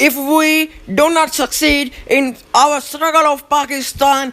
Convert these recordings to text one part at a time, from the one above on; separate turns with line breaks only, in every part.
If we do not succeed in our struggle of Pakistan,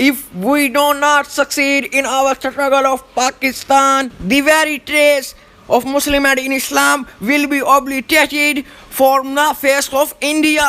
If we do not succeed in our struggle of Pakistan, the very trace of Muslim and in Islam will be obliterated from the face of India।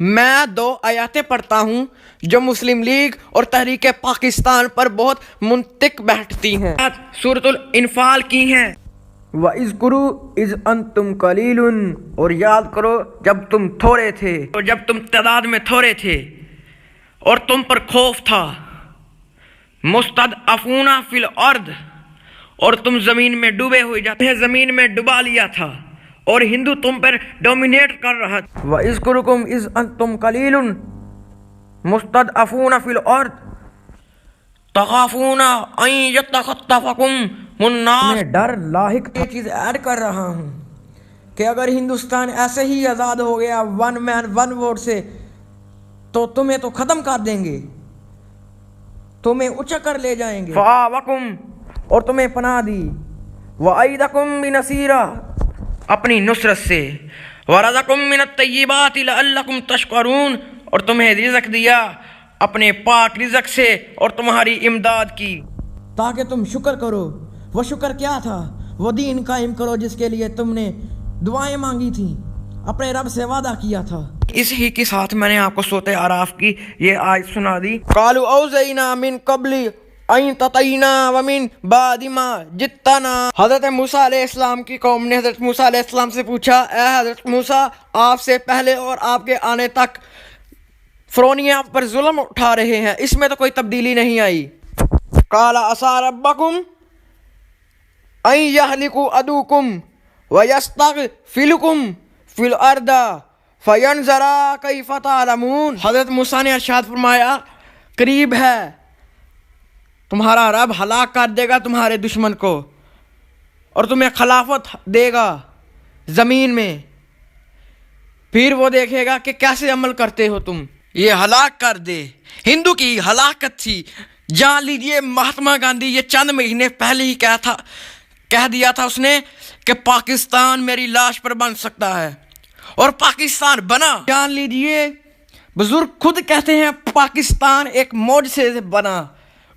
میں 2 آیاتیں پڑھتا ہوں جو مسلم league اور تحریک پاکستان پر بہت منطق بیٹھتی ہیں۔ سورۃ الانفال کی ہیں۔ وَاذْكُرُوا إِذْ أَنْتُمْ قَلِيلٌ، اور یاد کرو جب تم تھوڑے تھے، اور جب تم تعداد میں تھوڑے تھے اور تم پر خوف تھا، مستضعفون فی الارض، اور تم زمین میں ڈوبے ہوئے جاتے ہیں، زمین میں ڈبا لیا تھا اور ہندو تم پر ڈومینیٹ کر رہا تھا۔ وَاذْكُرُكُمْ إِذْ أَنْتُمْ قَلِيلٌ مُسْتَضْعَفُونَ فِي الْأَرْضِ تَخَافُونَ أَنْ يَتَخَطَّفَكُمُ النَّاسُ۔ میں ڈر لاحق یہ چیز ایڈ کر رہا ہوں کہ اگر ہندوستان ایسے ہی آزاد ہو گیا 1 مین 1 ووٹ سے تو تمہیں تو ختم کر دیں گے، تمہیں اچک کر لے جائیں گے۔ فَآوَكُمْ، اور تمہیں پناہ دی، وَأَيْدَكُمْ بِنَصِيرٍ، اپنی نصرت سے، وَرَزَقَكُم مِّنَ الطَّيِّبَاتِ لَعَلَّكُمْ تَشْكُرُونَ، اور تمہیں رزق دیا اپنے پاک رزق سے اور تمہاری امداد کی تاکہ تم شکر کرو۔ وہ شکر کیا تھا؟ وہ دین قائم کرو جس کے لیے تم نے دعائیں مانگی تھیں، اپنے رب سے وعدہ کیا تھا۔ اس ہی کے ساتھ میں نے آپ کو سورۃ اعراف کی یہ آیت سنا دی۔ قالوا اوذینا من قبل ان تطینا ومن بعد ما جئتنا۔ حضرت موسیٰ علیہ السلام کی قوم نے حضرت موسیٰ علیہ السلام سے پوچھا، اے حضرت موسیٰ، آپ سے پہلے اور آپ کے آنے تک فرعون آپ پر ظلم اٹھا رہے ہیں، اس میں تو کوئی تبدیلی نہیں آئی۔ قال عسى ربكم ان يهلكوا عدوكم ويستغفركم في الارض فينظر كيف تعلمون۔ حضرت موسیٰ نے ارشاد فرمایا، قریب ہے تمہارا رب ہلاک کر دے گا تمہارے دشمن کو اور تمہیں خلافت دے گا زمین میں، پھر وہ دیکھے گا کہ کیسے عمل کرتے ہو تم۔ یہ ہلاک کر دے، ہندو کی ہلاکت تھی۔ جان لیجیے مہاتما گاندھی یہ چند مہینے پہلے ہی کہہ دیا تھا اس نے کہ پاکستان میری لاش پر بن سکتا ہے، اور پاکستان بنا۔ جان لیجیے بزرگ خود کہتے ہیں پاکستان ایک معجزے سے بنا۔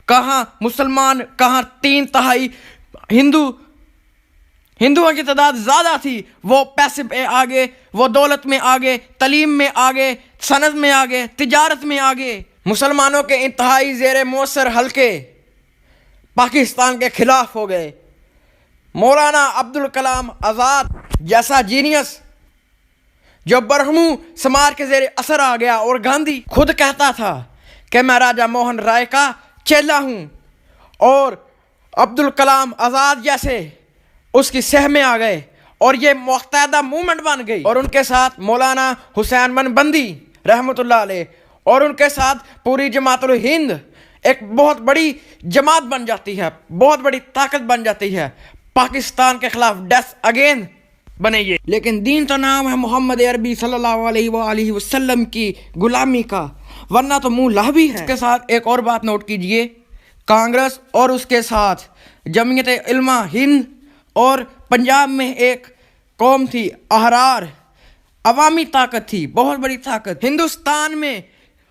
کہاں مسلمان، کہاں 3/4 ہندوؤں کی تعداد زیادہ تھی، وہ پیسے پہ آگے، وہ دولت میں آگے، تعلیم میں آگے، صنعت میں آگے، تجارت میں آگے۔ مسلمانوں کے انتہائی زیر مؤثر حلقے پاکستان کے خلاف ہو گئے۔ مولانا عبدالکلام آزاد جیسا جینیس جو برہمو سماج کے زیر اثر آ گیا، اور گاندھی خود کہتا تھا کہ میں راجہ موہن رائے کا چیلا ہوں، اور عبدالکلام آزاد جیسے اس کی سہ میں آ گئے اور یہ متحدہ موومنٹ بن گئی، اور ان کے ساتھ مولانا حسین منبندی رحمۃ اللہ علیہ، اور ان کے ساتھ پوری جماعت الہند ایک بہت بڑی جماعت بن جاتی ہے، بہت بڑی طاقت بن جاتی ہے، پاکستان کے خلاف ڈیتھ اگین بنے یہ۔ لیکن دین تو نام ہے محمد عربی صلی اللہ علیہ وآلہ وسلم کی غلامی کا، ورنہ تو منہ لہبی ہے۔ اس کے ساتھ ایک اور بات نوٹ کیجئے، کانگریس اور اس کے ساتھ جمعیت علماء ہند اور پنجاب میں ایک قوم تھی احرار، عوامی طاقت تھی، بہت بڑی طاقت۔ ہندوستان میں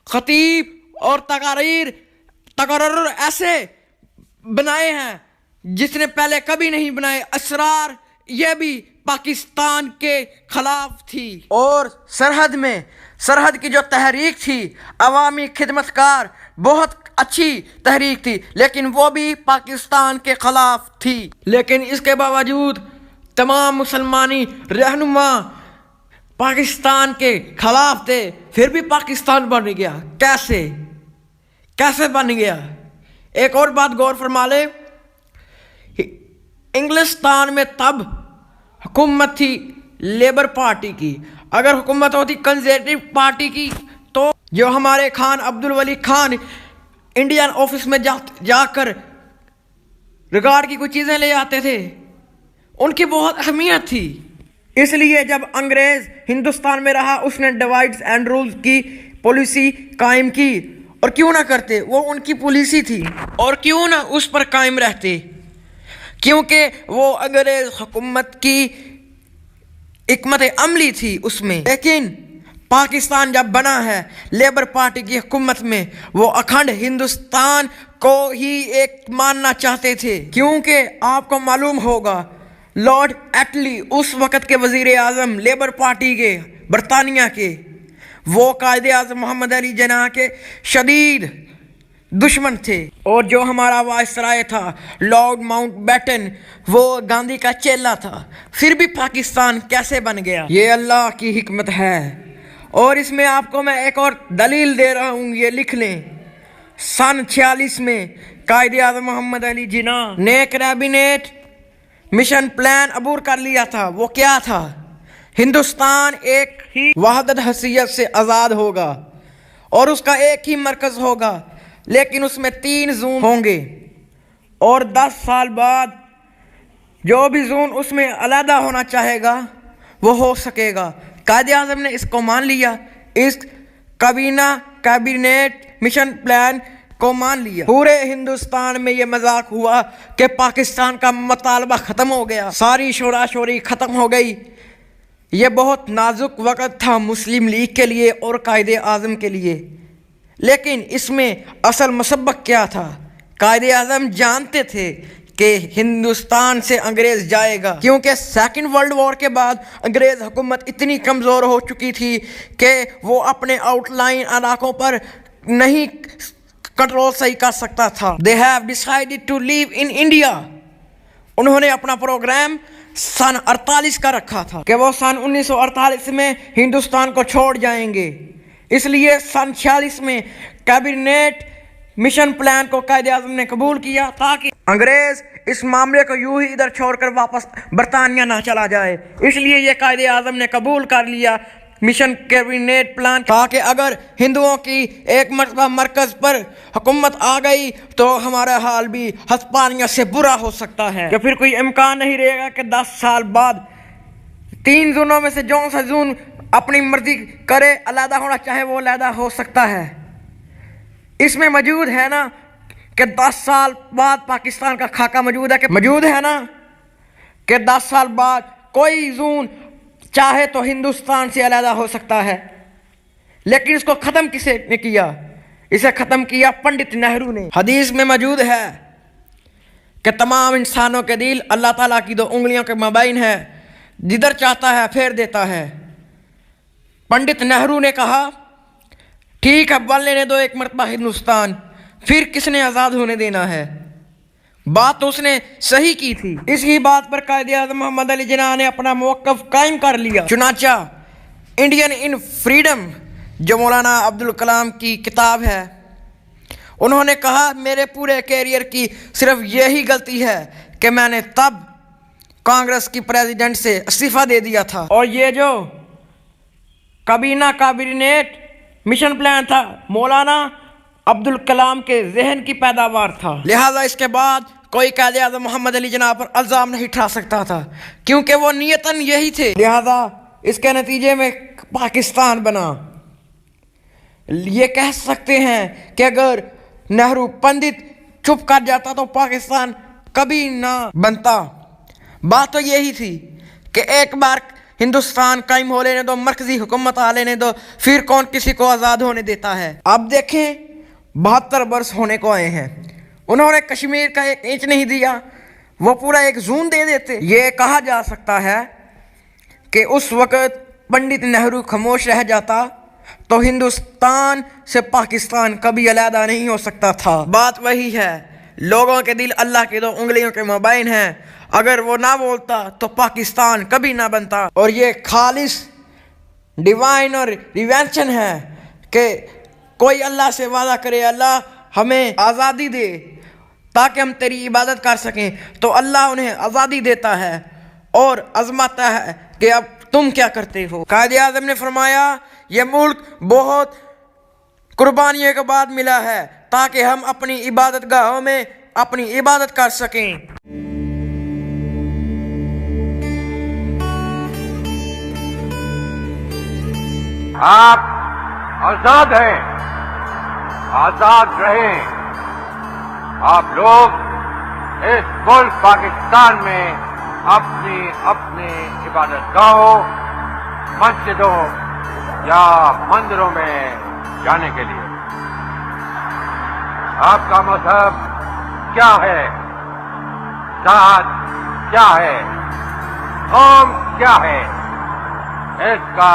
خطیب اور تقرر ایسے بنائے ہیں جس نے پہلے کبھی نہیں بنائے۔ اسرار یہ بھی پاکستان کے خلاف تھی، اور سرحد کی جو تحریک تھی عوامی خدمت کار، بہت اچھی تحریک تھی، لیکن وہ بھی پاکستان کے خلاف تھی۔ لیکن اس کے باوجود تمام مسلمانی رہنما پاکستان کے خلاف تھے، پھر بھی پاکستان بن گیا۔ کیسے بن گیا؟ ایک اور بات غور فرما لے، انگلستان میں تب حکومت تھی لیبر پارٹی کی، اگر حکومت ہوتی کنزرویٹو پارٹی کی تو جو ہمارے خان عبدالولی خان انڈین آفس میں جا کر ریکارڈ کی کچھ چیزیں لے آتے تھے، ان کی بہت اہمیت تھی۔ اس لیے جب انگریز ہندوستان میں رہا اس نے ڈیوائڈز اینڈ رولز کی پالیسی قائم کی، اور کیوں نہ کرتے، وہ ان کی پالیسی تھی، اور کیوں نہ اس پر قائم رہتے، کیونکہ وہ انگریز حکومت کی حکمت عملی تھی اس میں۔ لیکن پاکستان جب بنا ہے لیبر پارٹی کی حکومت میں، وہ اکھنڈ ہندوستان کو ہی ایک ماننا چاہتے تھے، کیونکہ آپ کو معلوم ہوگا لارڈ ایٹلی اس وقت کے وزیر اعظم لیبر پارٹی کے برطانیہ کے، وہ قائد اعظم محمد علی جناح کے شدید دشمن تھے، اور جو ہمارا وائسرائے تھا لارڈ ماؤنٹ بیٹن وہ گاندھی کا چیلا تھا، پھر بھی پاکستان کیسے بن گیا؟ یہ اللہ کی حکمت ہے۔ اور اس میں آپ کو میں ایک اور دلیل دے رہا ہوں، یہ لکھ لیں۔ سن 46 میں قائد اعظم محمد علی جناح نے کیبنٹ مشن پلان عبور کر لیا تھا۔ وہ کیا تھا؟ ہندوستان ایک ہی وحدت حیثیت سے آزاد ہوگا اور اس کا ایک ہی مرکز ہوگا، لیکن اس میں 3 زون ہوں گے، اور 10 سال بعد جو بھی زون اس میں علیحدہ ہونا چاہے گا وہ ہو سکے گا۔ قائد اعظم نے اس کو مان لیا، اس کابینہ کیبنٹ مشن پلان کو مان لیا۔ پورے ہندوستان میں یہ مذاق ہوا کہ پاکستان کا مطالبہ ختم ہو گیا، ساری شورا شوری ختم ہو گئی۔ یہ بہت نازک وقت تھا مسلم لیگ کے لیے اور قائد اعظم کے لیے، لیکن اس میں اصل مسبق کیا تھا؟ قائد اعظم جانتے تھے کہ ہندوستان سے انگریز جائے گا، کیونکہ سیکنڈ ورلڈ وار کے بعد انگریز حکومت اتنی کمزور ہو چکی تھی کہ وہ اپنے آؤٹ لائن علاقوں پر نہیں کنٹرول صحیح کر سکتا تھا۔ They have decided to live in India۔ انہوں نے اپنا پروگرام سن 48 کا رکھا تھا کہ وہ سن 1948 میں ہندوستان کو چھوڑ جائیں گے، اس لیے سن 46 میں کیبنٹ مشن پلان کو قائد اعظم نے قبول کیا تاکہ انگریز اس معاملے کو یوں ہی ادھر چھوڑ کر واپس برطانیہ نہ چلا جائے۔ اس لیے یہ قائد اعظم نے قبول کر لیا مشن کیبنٹ پلان، تاکہ اگر ہندوؤں کی ایک مرتبہ مرکز پر حکومت آ گئی تو ہمارا حال بھی ہسپانیہ سے برا ہو سکتا ہے، کہ پھر کوئی امکان نہیں رہے گا کہ 10 سال بعد 3 زونوں میں سے جو سا زون اپنی مرضی کرے علیحدہ ہونا چاہے وہ علیحدہ ہو سکتا ہے۔ اس میں موجود ہے نا کہ 10 سال بعد پاکستان کا خاکہ موجود ہے، کہ موجود ہے نا کہ 10 سال بعد کوئی زون چاہے تو ہندوستان سے علیحدہ ہو سکتا ہے، لیکن اس کو ختم کسے نے کیا؟ اسے ختم کیا پنڈت نہرو نے۔ حدیث میں موجود ہے کہ تمام انسانوں کے دل اللہ تعالیٰ کی 2 انگلیوں کے مابین ہے، جدھر چاہتا ہے پھیر دیتا ہے۔ پنڈت نہرو نے کہا ٹھیک ہے بن لینے دو ایک مرتبہ ہندوستان، پھر کس نے آزاد ہونے دینا ہے؟ بات تو اس نے صحیح کی تھی۔ اس ہی بات پر قائد اعظم محمد علی جناح نے اپنا موقف قائم کر لیا۔ چنانچہ انڈین ان فریڈم جو مولانا عبدالکلام کی کتاب ہے، انہوں نے کہا میرے پورے کیریئر کی صرف یہی غلطی ہے کہ میں نے تب کانگریس کی پریزیڈنٹ سے استعفیٰ دے دیا تھا، اور یہ جو کابینہ کیبنٹ مشن پلان تھا مولانا عبدالکلام کے ذہن کی پیداوار تھا، لہذا اس کے بعد کوئی قائد اعظم محمد علی جناح پر الزام نہیں اٹھا سکتا تھا، کیونکہ وہ نیتاً یہی تھے۔ لہذا اس کے نتیجے میں پاکستان بنا۔ یہ کہہ سکتے ہیں کہ اگر نہرو پنڈت چپ کر جاتا تو پاکستان کبھی نہ بنتا۔ بات تو یہی تھی کہ ایک بار ہندوستان قائم ہو لینے دو، مرکزی حکومت آ لینے دو، پھر کون کسی کو آزاد ہونے دیتا ہے۔ اب دیکھیں 72 برس ہونے کو آئے ہیں، انہوں نے کشمیر کا 1 انچ نہیں دیا، وہ پورا 1 زون دے دیتے۔ یہ کہا جا سکتا ہے کہ اس وقت پنڈت نہرو خاموش رہ جاتا تو ہندوستان سے پاکستان کبھی علیحدہ نہیں ہو سکتا تھا۔ بات وہی ہے، لوگوں کے دل اللہ کی 2 انگلیوں کے مابین ہیں، اگر وہ نہ بولتا تو پاکستان کبھی نہ بنتا۔ اور یہ خالص ڈیوائن اور ریونشن ہے کہ کوئی اللہ سے وعدہ کرے اللہ ہمیں آزادی دے تاکہ ہم تیری عبادت کر سکیں، تو اللہ انہیں آزادی دیتا ہے اور آزماتا ہے کہ اب تم کیا کرتے ہو۔ قائد اعظم نے فرمایا یہ ملک بہت قربانیوں کے بعد ملا ہے تاکہ ہم اپنی عبادت گاہوں میں اپنی عبادت کر سکیں۔
آپ آزاد ہیں، آزاد رہیں۔ آپ لوگ اس ملک پاکستان میں اپنی عبادت گاہوں، مسجدوں یا مندروں میں جانے کے لیے۔ آپ کا مذہب کیا ہے، ذات کیا ہے، قوم کیا ہے، اس کا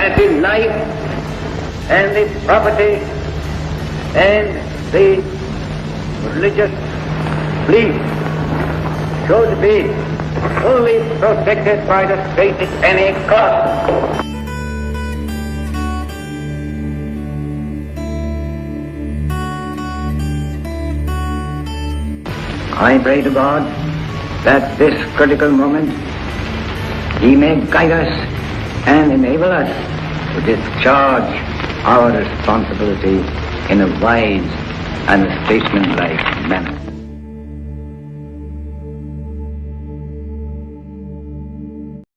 And the life and the property and the religious belief should be fully protected by the state at any cost. I pray to God that this critical moment He may guide us and enable us to discharge our responsibility in a wise and statesmanlike manner.